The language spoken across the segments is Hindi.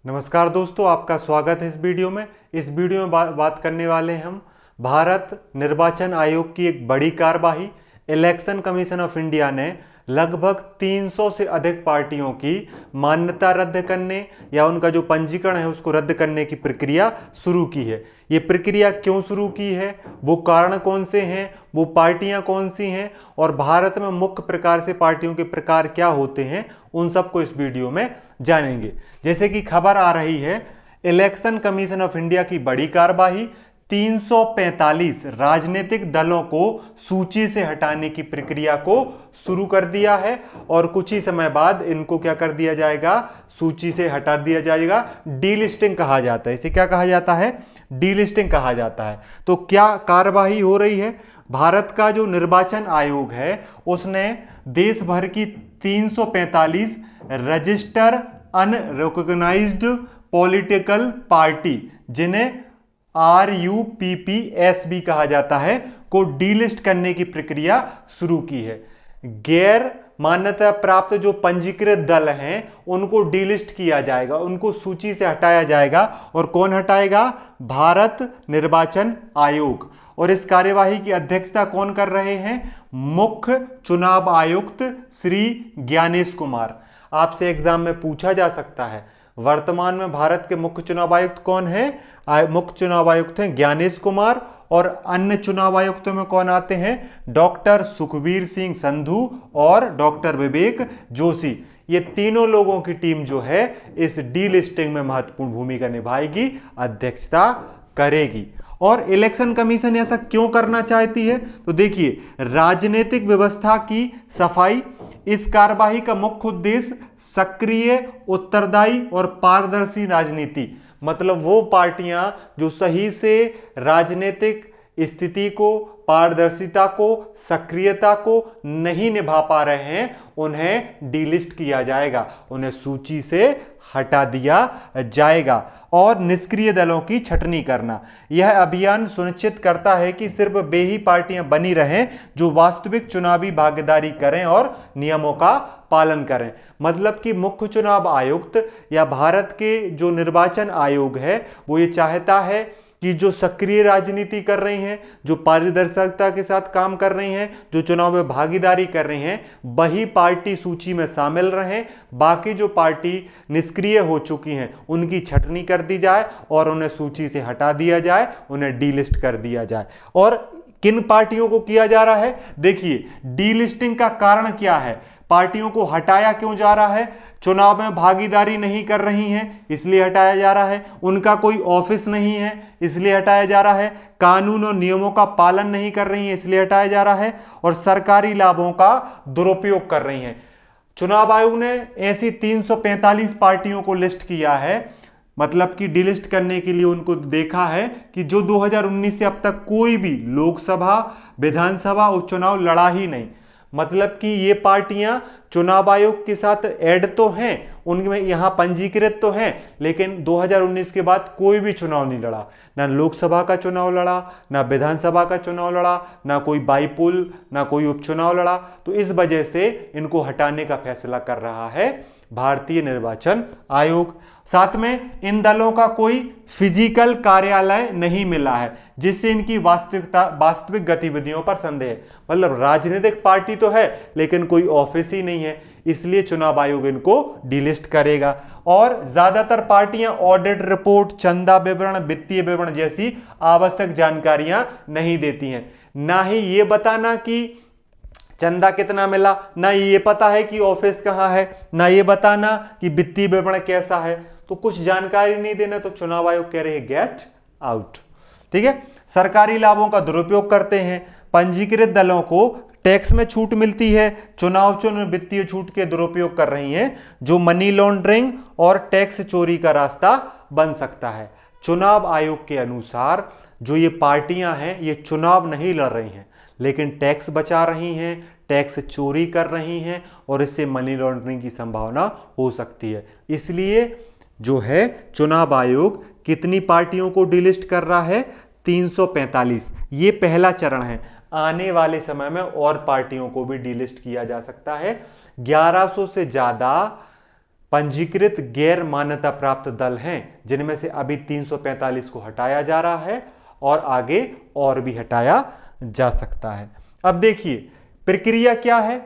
नमस्कार दोस्तों, आपका स्वागत है इस वीडियो में। इस वीडियो में बात करने वाले हैं हम भारत निर्वाचन आयोग की एक बड़ी कार्यवाही। इलेक्शन कमीशन ऑफ इंडिया ने लगभग 300 से अधिक पार्टियों की मान्यता रद्द करने या उनका जो पंजीकरण है उसको रद्द करने की प्रक्रिया शुरू की है। ये प्रक्रिया क्यों शुरू की है, वो कारण कौन से हैं, वो पार्टियां कौन सी हैं और भारत में मुख्य प्रकार से पार्टियों के प्रकार क्या होते हैं, उन सबको इस वीडियो में जानेंगे। जैसे कि खबर आ रही है, इलेक्शन कमीशन ऑफ इंडिया की बड़ी कार्यवाही, 345 राजनीतिक दलों को सूची से हटाने की प्रक्रिया को शुरू कर दिया है और कुछ ही समय बाद इनको क्या कर दिया जाएगा, सूची से हटा दिया जाएगा। डीलिस्टिंग कहा जाता है इसे। क्या कहा जाता है? डीलिस्टिंग कहा जाता है। तो क्या कार्यवाही हो रही है? भारत का जो निर्वाचन आयोग है उसने देश भर की 345 रजिस्टर अनरिकॉग्नाइज्ड पॉलिटिकल पार्टी, जिन्हें RUPPS भी कहा जाता है, को डीलिस्ट करने की प्रक्रिया शुरू की है। गैर मान्यता प्राप्त जो पंजीकृत दल हैं उनको डीलिस्ट किया जाएगा, उनको सूची से हटाया जाएगा। और कौन हटाएगा? भारत निर्वाचन आयोग। और इस कार्यवाही की अध्यक्षता कौन कर रहे हैं? मुख्य चुनाव आयुक्त श्री ज्ञानेश कुमार। आपसे एग्जाम में पूछा जा सकता है, वर्तमान में भारत के मुख्य चुनाव आयुक्त कौन है? मुख्य चुनाव आयुक्त हैं ज्ञानेश कुमार। और अन्य चुनाव आयुक्तों में कौन आते हैं? डॉक्टर सुखबीर सिंह संधू और डॉक्टर विवेक जोशी। ये तीनों लोगों की टीम जो है इस डीलिस्टिंग में महत्वपूर्ण भूमिका निभाएगी, अध्यक्षता करेगी। और इलेक्शन कमीशन ऐसा क्यों करना चाहती है? तो देखिए, राजनीतिक व्यवस्था की सफाई। इस कार्यवाही का मुख्य उद्देश्य सक्रिय, उत्तरदायी और पारदर्शी राजनीति, मतलब वो पार्टियां जो सही से राजनीतिक स्थिति को, पारदर्शिता को, सक्रियता को नहीं निभा पा रहे हैं, उन्हें डीलिस्ट किया जाएगा, उन्हें सूची से हटा दिया जाएगा। और निष्क्रिय दलों की छटनी करना। यह अभियान सुनिश्चित करता है कि सिर्फ वे ही पार्टियां बनी रहें जो वास्तविक चुनावी भागीदारी करें और नियमों का पालन करें। मतलब कि मुख्य चुनाव आयुक्त या भारत के जो निर्वाचन आयोग है वो ये चाहता है कि जो सक्रिय राजनीति कर रही हैं, जो पारदर्शिता के साथ काम कर रही हैं, जो चुनाव में भागीदारी कर रही हैं, वही पार्टी सूची में शामिल रहें। बाकी जो पार्टी निष्क्रिय हो चुकी हैं उनकी छटनी कर दी जाए और उन्हें सूची से हटा दिया जाए, उन्हें डीलिस्ट कर दिया जाए। और किन पार्टियों को किया जा रहा है? देखिए, डीलिस्टिंग का कारण क्या है, पार्टियों को हटाया क्यों जा रहा है? चुनाव में भागीदारी नहीं कर रही हैं इसलिए हटाया जा रहा है, उनका कोई ऑफिस नहीं है इसलिए हटाया जा रहा है, कानून और नियमों का पालन नहीं कर रही हैं इसलिए हटाया जा रहा है, और सरकारी लाभों का दुरुपयोग कर रही हैं। चुनाव आयोग ने ऐसी 345 पार्टियों को लिस्ट किया है, मतलब कि डिलिस्ट करने के लिए उनको देखा है कि जो 2019 से अब तक कोई भी लोकसभा, विधानसभा उपचुनाव लड़ा ही नहीं। मतलब कि ये पार्टियां चुनाव आयोग के साथ ऐड तो हैं, उनमें यहां पंजीकृत तो हैं, लेकिन 2019 के बाद कोई भी चुनाव नहीं लड़ा, ना लोकसभा का चुनाव लड़ा, ना विधानसभा का चुनाव लड़ा, ना कोई बाईपोल, ना कोई उपचुनाव लड़ा। तो इस वजह से इनको हटाने का फैसला कर रहा है भारतीय निर्वाचन आयोग। साथ में इन दलों का कोई फिजिकल कार्यालय नहीं मिला है जिससे इनकी वास्तविक गतिविधियों पर संदेह है। मतलब राजनीतिक पार्टी तो है लेकिन कोई ऑफिस ही नहीं है, इसलिए चुनाव आयोग इनको डिलिस्ट करेगा। और ज्यादातर पार्टियां ऑडिट रिपोर्ट, चंदा विवरण, वित्तीय विवरण जैसी आवश्यक जानकारियां नहीं देती हैं। ना ही ये बताना कि चंदा कितना मिला, ना ये पता है कि ऑफिस कहां है, ना ये बताना कि वित्तीय विवरण कैसा है। तो कुछ जानकारी नहीं देना, तो चुनाव आयोग कह रहे हैं गेट आउट। ठीक है। सरकारी लाभों का दुरुपयोग करते हैं, पंजीकृत दलों को टैक्स में छूट मिलती है, चुनाव वित्तीय छूट के दुरुपयोग कर रही हैं, जो मनी लॉन्ड्रिंग और टैक्स चोरी का रास्ता बन सकता है। चुनाव आयोग के अनुसार जो ये पार्टियां हैं ये चुनाव नहीं लड़ रही हैं लेकिन टैक्स बचा रही हैं, टैक्स चोरी कर रही हैं और इससे मनी लॉन्ड्रिंग की संभावना हो सकती है। इसलिए जो है चुनाव आयोग कितनी पार्टियों को डिलिस्ट कर रहा है? 345। ये पहला चरण है। आने वाले समय में और पार्टियों को भी डिलिस्ट किया जा सकता है। 1100 से ज्यादा पंजीकृत गैर मान्यता प्राप्त दल हैं, जिनमें से अभी 345 को हटाया जा रहा है और आगे और भी हटाया जा सकता है। अब देखिए प्रक्रिया क्या है,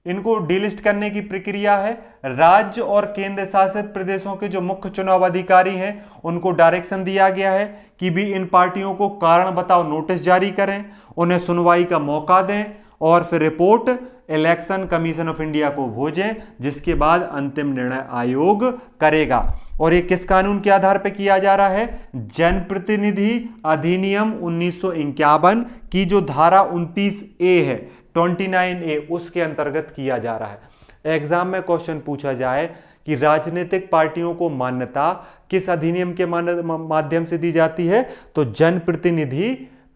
इनको डिलिस्ट करने की प्रक्रिया है, राज्य और केंद्र शासित प्रदेशों के जो मुख्य चुनाव अधिकारी हैं उनको डायरेक्शन दिया गया है कि भी इन पार्टियों को कारण बताओ नोटिस जारी करें, उन्हें सुनवाई का मौका दें और फिर report election commission of India को भेजें, जिसके बाद अंतिम निर्णय आयोग करेगा। और ये किस कानून के आधार पर किया जा रहा है, जनप्रतिनिधि अधिनियम 1951 की जो धारा 29A है, 29A, उसके अंतर्गत किया जा रहा है। एग्जाम में क्वेश्चन पूछा जाए कि राजनीतिक पार्टियों को मान्यता किस अधिनियम के माध्यम से दी जाती है, तो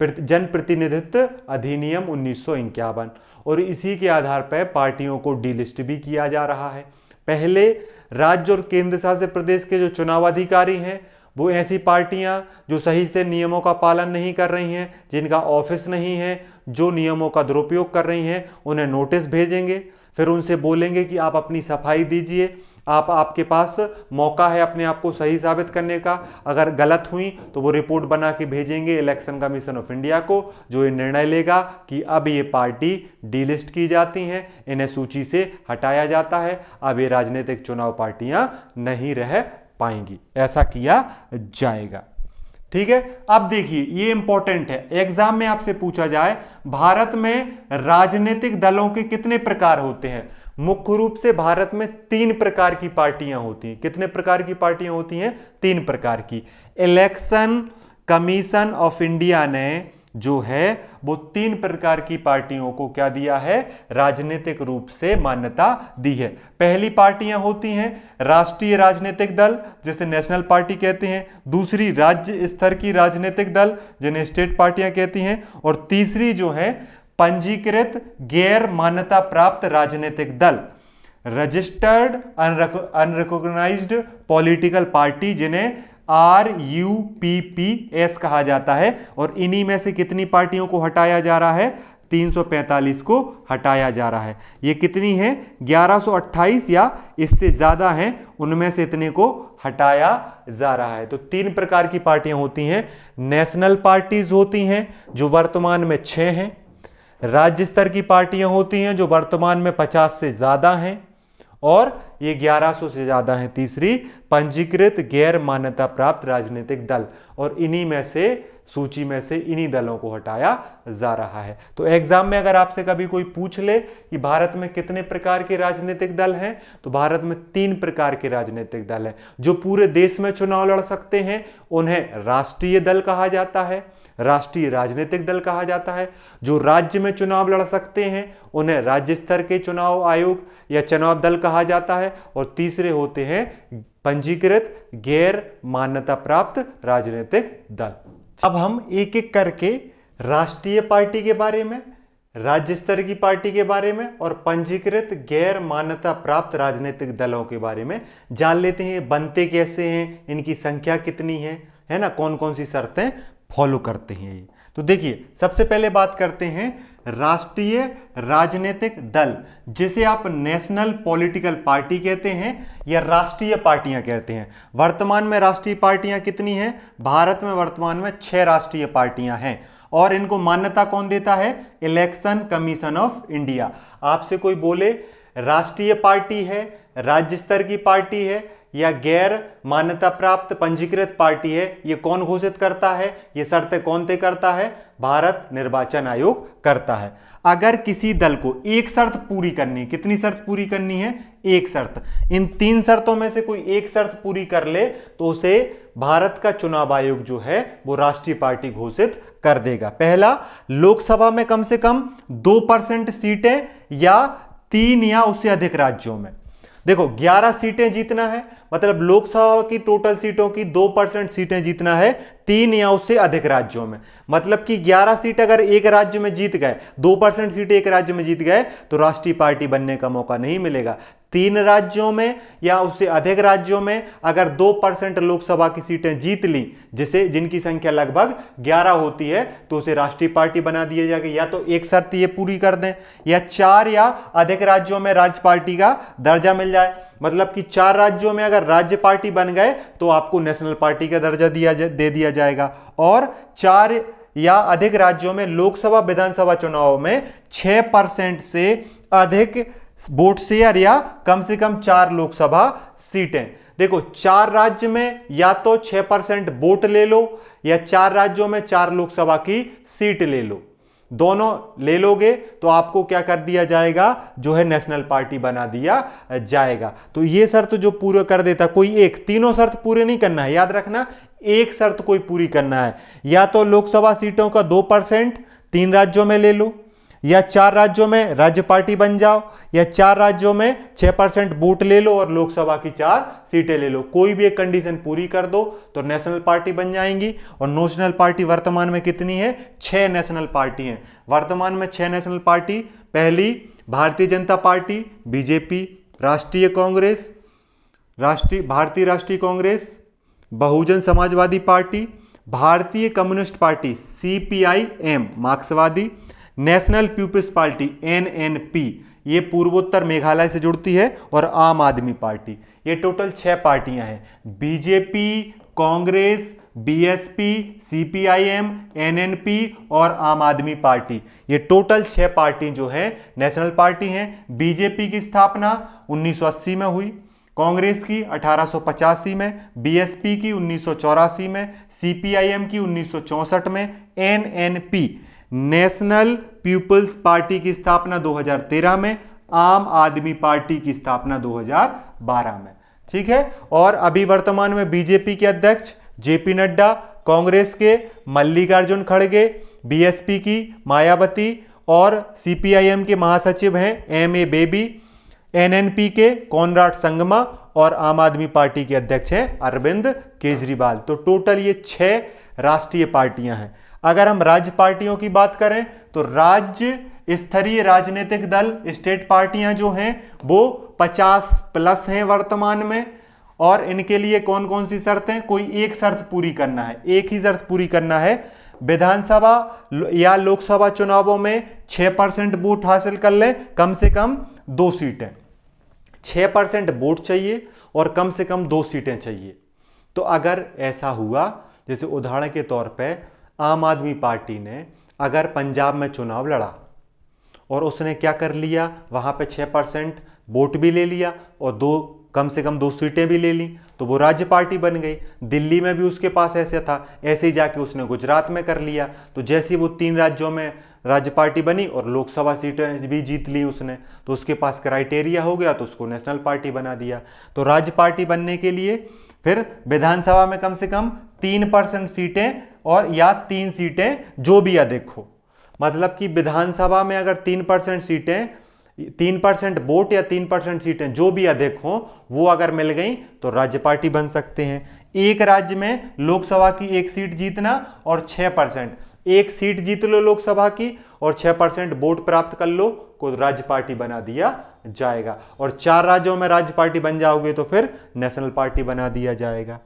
जनप्रतिनिधित्व अधिनियम 1951, और इसी के आधार पर पार्टियों को डिलिस्ट भी किया जा रहा है। पहले राज्य और केंद्र शासित प्रदेश के जो चुनाव अधिकारी हैं वो ऐसी पार्टियां जो सही से नियमों का पालन नहीं कर रही हैं, जिनका ऑफिस नहीं है, जो नियमों का दुरुपयोग कर रही हैं, उन्हें नोटिस भेजेंगे, फिर उनसे बोलेंगे कि आप अपनी सफाई दीजिए, आपके पास मौका है अपने आप को सही साबित करने का, अगर गलत हुई तो वो रिपोर्ट बना के भेजेंगे इलेक्शन कमीशन ऑफ इंडिया को, जो ये निर्णय लेगा कि अब ये पार्टी डिलिस्ट की जाती हैं, इन्हें सूची से हटाया जाता है, अब ये राजनीतिक चुनाव पार्टियां नहीं रह पाएंगी, ऐसा किया जाएगा। ठीक है। अब देखिए ये इंपॉर्टेंट है, एग्जाम में आपसे पूछा जाए भारत में राजनीतिक दलों के कितने प्रकार होते हैं। मुख्य रूप से भारत में 3 प्रकार की पार्टियां होती हैं। कितने प्रकार की पार्टियां होती हैं? 3 प्रकार की। इलेक्शन कमीशन ऑफ इंडिया ने जो है वो 3 प्रकार की पार्टियों को क्या दिया है, राजनीतिक रूप से मान्यता दी है। पहली पार्टियां होती हैं राष्ट्रीय राजनीतिक दल, जिसे नेशनल पार्टी कहते हैं, दूसरी राज्य स्तर की राजनीतिक दल, जिन्हें स्टेट पार्टियां कहती हैं, और तीसरी जो है पंजीकृत गैर मान्यता प्राप्त राजनीतिक दल, रजिस्टर्ड अनरिकॉग्नाइज्ड पॉलिटिकल पार्टी, जिन्हें RUPPS कहा जाता है। और इन्हीं में से कितनी पार्टियों को हटाया जा रहा है? 345 को हटाया जा रहा है। ये कितनी है? 1128 या इससे ज्यादा हैं, उनमें से इतने को हटाया जा रहा है। तो 3 प्रकार की पार्टियां होती हैं। नेशनल पार्टीज होती हैं जो वर्तमान में 6 हैं, राज्य स्तर की पार्टियां होती हैं जो वर्तमान में 50 से ज्यादा हैं, और ये 1100 से ज्यादा हैं तीसरी, पंजीकृत गैर मान्यता प्राप्त राजनीतिक दल। और इन्हीं में से, सूची में से इन्हीं दलों को हटाया जा रहा है। तो एग्जाम में अगर आपसे कभी कोई पूछ ले कि भारत में कितने प्रकार के राजनीतिक दल हैं, तो भारत में 3 प्रकार के राजनीतिक दल हैं। जो पूरे देश में चुनाव लड़ सकते हैं उन्हें राष्ट्रीय दल कहा जाता है, राष्ट्रीय राजनीतिक दल कहा जाता है। जो राज्य में चुनाव लड़ सकते हैं उन्हें राज्य स्तर के चुनाव आयोग या चुनाव दल कहा जाता है। और तीसरे होते हैं पंजीकृत गैर मान्यता प्राप्त राजनीतिक दल। अब हम एक एक करके राष्ट्रीय पार्टी के बारे में, राज्य स्तर की पार्टी के बारे में और पंजीकृत गैर मान्यता प्राप्त राजनीतिक दलों के बारे में जान लेते हैं। बनते कैसे हैं, इनकी संख्या कितनी है ना, कौन कौन सी शर्तें फॉलो करते हैं ये। तो देखिए सबसे पहले बात करते हैं राष्ट्रीय राजनीतिक दल, जिसे आप नेशनल पॉलिटिकल पार्टी कहते हैं या राष्ट्रीय पार्टियां कहते हैं। वर्तमान में राष्ट्रीय पार्टियां कितनी हैं? भारत में वर्तमान में 6 राष्ट्रीय पार्टियां हैं, और इनको मान्यता कौन देता है? Election commission of India. आपसे कोई बोले राष्ट्रीय पार्टी है, राज्य स्तर की पार्टी है या गैर मान्यता प्राप्त पंजीकृत पार्टी है, ये कौन घोषित करता है? ये शर्तें कौन तय करता है? भारत निर्वाचन आयोग करता है। अगर किसी दल को एक शर्त पूरी करनी, कितनी शर्त पूरी करनी है? एक शर्त। इन 3 शर्तों में से कोई एक शर्त पूरी कर ले तो उसे भारत का चुनाव आयोग जो है वो राष्ट्रीय पार्टी घोषित कर देगा। पहला, लोकसभा में कम से कम 2% सीटें या 3 या उससे अधिक राज्यों में। देखो 11 सीटें जीतना है, मतलब लोकसभा की टोटल सीटों की 2% सीटें जीतना है 3 या उससे अधिक राज्यों में। मतलब कि 11 सीट अगर एक राज्य में जीत गए, 2% सीट एक राज्य में जीत गए, तो राष्ट्रीय पार्टी बनने का मौका नहीं मिलेगा। 3 राज्यों में या उससे अधिक राज्यों में अगर 2% लोकसभा की सीटें जीत ली, जिनकी संख्या लगभग 11 होती है, तो उसे राष्ट्रीय पार्टी बना दिया जाएगा। या तो एक शर्त ये पूरी कर दें, या 4 या अधिक राज्यों में राज्य पार्टी का दर्जा मिल जाए। मतलब कि 4 राज्यों में अगर राज्य पार्टी बन गए तो आपको नेशनल पार्टी का दर्जा दे दिया जाएगा। और 4 या अधिक राज्यों में लोकसभा विधानसभा चुनाव में 6% से अधिक वोट शेयर या कम से कम 4 लोकसभा सीटें। देखो, 4 राज्य में या तो 6% वोट ले लो, या 4 राज्यों में 4 लोकसभा की सीट ले लो। दोनों ले लोगे तो आपको क्या कर दिया जाएगा, जो है नेशनल पार्टी बना दिया जाएगा। तो ये शर्त जो पूरा कर देता कोई एक, तीनों शर्त पूरे नहीं करना है, याद रखना, एक शर्त कोई पूरी करना है। या तो लोकसभा सीटों का 2% 3 राज्यों में ले लो, या 4 राज्यों में राज्य पार्टी बन जाओ, या 4 राज्यों में 6% वोट ले लो और लोकसभा की 4 सीटें ले लो। कोई भी एक कंडीशन पूरी कर दो तो नेशनल पार्टी बन जाएंगी। और नेशनल पार्टी वर्तमान में कितनी है? 6 नेशनल पार्टी हैं वर्तमान में। 6 नेशनल पार्टी, पहली भारतीय जनता पार्टी बीजेपी, राष्ट्रीय कांग्रेस, भारतीय राष्ट्रीय कांग्रेस, बहुजन समाजवादी पार्टी, भारतीय कम्युनिस्ट पार्टी CPIM मार्क्सवादी, नेशनल पीपुल्स पार्टी NNP, ये पूर्वोत्तर मेघालय से जुड़ती है, और आम आदमी पार्टी। ये टोटल 6 पार्टियां हैं। BJP, Congress, BSP, CPIM, NNP और आम आदमी पार्टी, ये टोटल 6 पार्टी जो है नेशनल पार्टी हैं। बीजेपी की स्थापना 1980 में हुई, कांग्रेस की 1885 में, BSP की 1984 में, CPIM की 1964 में, NNP नेशनल पीपुल्स पार्टी की स्थापना 2013 में, आम आदमी पार्टी की स्थापना 2012 में। ठीक है। और अभी वर्तमान में बीजेपी के अध्यक्ष JP नड्डा, कांग्रेस के मल्लिकार्जुन खड़गे, BSP की मायावती और CPIM के महासचिव हैं MA बेबी, NNP के कॉनराड संगमा और आम आदमी पार्टी के अध्यक्ष हैं अरविंद केजरीवाल। तो टोटल ये 6 राष्ट्रीय पार्टियां हैं। अगर हम राज्य पार्टियों की बात करें तो राज्य स्तरीय राजनीतिक दल, स्टेट पार्टियां जो हैं वो 50+ हैं वर्तमान में। और इनके लिए कौन कौन सी शर्तें? कोई एक शर्त पूरी करना है, एक ही शर्त पूरी करना है, विधानसभा या लोकसभा चुनावों में 6% वोट हासिल कर लें, कम से कम 2 सीटें। 6% वोट चाहिए और कम से कम 2 सीटें चाहिए। तो अगर ऐसा हुआ, जैसे उदाहरण के तौर पे आम आदमी पार्टी ने अगर पंजाब में चुनाव लड़ा और उसने क्या कर लिया, वहां पे 6% वोट भी ले लिया और कम से कम 2 सीटें भी ले ली, तो वो राज्य पार्टी बन गई। दिल्ली में भी उसके पास ऐसे था, ऐसे ही जाके उसने गुजरात में कर लिया। तो जैसे ही वो 3 राज्यों में राज्य पार्टी बनी और लोकसभा सीटें भी जीत ली उसने, तो उसके पास क्राइटेरिया हो गया, तो उसको नेशनल पार्टी बना दिया। तो राज्य पार्टी बनने के लिए फिर विधानसभा में कम से कम 3% सीटें और या 3 सीटें जो भी अधिक हो। मतलब कि विधानसभा में अगर 3% सीटें, 3% वोट या 3% सीटें जो भी अधिक हो, वो अगर मिल गई तो राज्य पार्टी बन सकते हैं। एक राज्य में लोकसभा की 1 सीट जीतना और 6%, 1 सीट जीत लो लोकसभा की और 6% वोट प्राप्त कर लो, को राज्य पार्टी बना दिया जाएगा। और 4 राज्यों में राज्य पार्टी बन जाओगे तो फिर नेशनल पार्टी बना दिया जाएगा।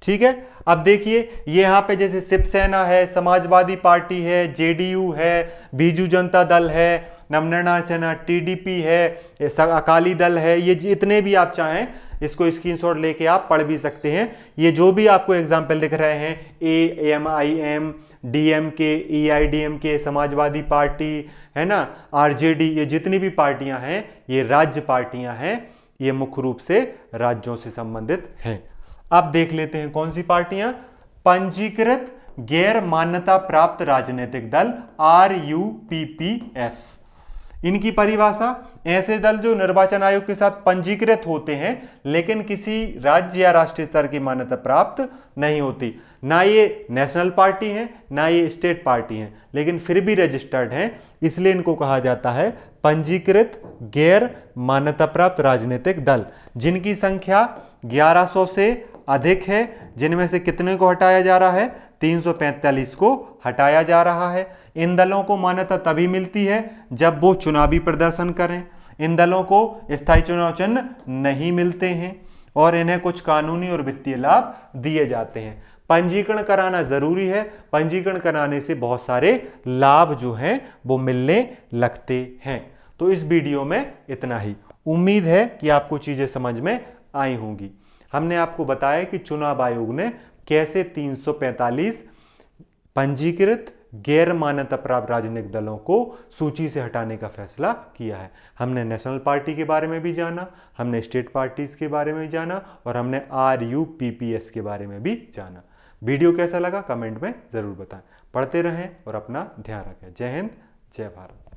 ठीक है। अब देखिए, ये यहां पे जैसे शिवसेना है, समाजवादी पार्टी है, JDU है, बीजू जनता दल है, नवनिर्णय सेना TDP है, अकाली दल है, ये जितने भी आप चाहें इसको स्क्रीनशॉट लेके आप पढ़ भी सकते हैं। ये जो भी आपको एग्जाम्पल दिख रहे हैं, AMIM, DMK, EIDMK, Samajwadi party है ना, RJD, ये जितनी भी पार्टियां हैं ये राज्य पार्टियां हैं, ये मुख्य रूप से राज्यों से संबंधित हैं। अब देख लेते हैं कौन सी पार्टियां। पंजीकृत गैर मान्यता प्राप्त राजनीतिक दल, RUPPS। इनकी परिभाषा, ऐसे दल जो निर्वाचन आयोग के साथ पंजीकृत होते हैं लेकिन किसी राज्य या राष्ट्रीय स्तर की मान्यता प्राप्त नहीं होती। ना ये नेशनल पार्टी हैं ना ये स्टेट पार्टी हैं, लेकिन फिर भी रजिस्टर्ड हैं, इसलिए इनको कहा जाता है पंजीकृत गैर मान्यता प्राप्त राजनीतिक दल, जिनकी संख्या 1100 से अधिक है। जिनमें से कितने को हटाया जा रहा है? 345 को हटाया जा रहा है। इन दलों को मान्यता तभी मिलती है जब वो चुनावी प्रदर्शन करें। इन दलों को स्थायी चुनाव चिन्ह नहीं मिलते हैं और इन्हें कुछ कानूनी और वित्तीय लाभ दिए जाते हैं। पंजीकरण कराना जरूरी है, पंजीकरण कराने से बहुत सारे लाभ जो हैं वो मिलने लगते हैं। तो इस वीडियो में इतना ही। उम्मीद है कि आपको चीजें समझ में आई होंगी। हमने आपको बताया कि चुनाव आयोग ने कैसे 345 पंजीकृत गैर मान्यता प्राप्त राजनीतिक दलों को सूची से हटाने का फैसला किया है। हमने नेशनल पार्टी के बारे में भी जाना, हमने स्टेट पार्टीज के बारे में भी जाना और हमने RUPPS के बारे में भी जाना। वीडियो कैसा लगा कमेंट में जरूर बताएं। पढ़ते रहें और अपना ध्यान रखें। जय हिंद, जय भारत।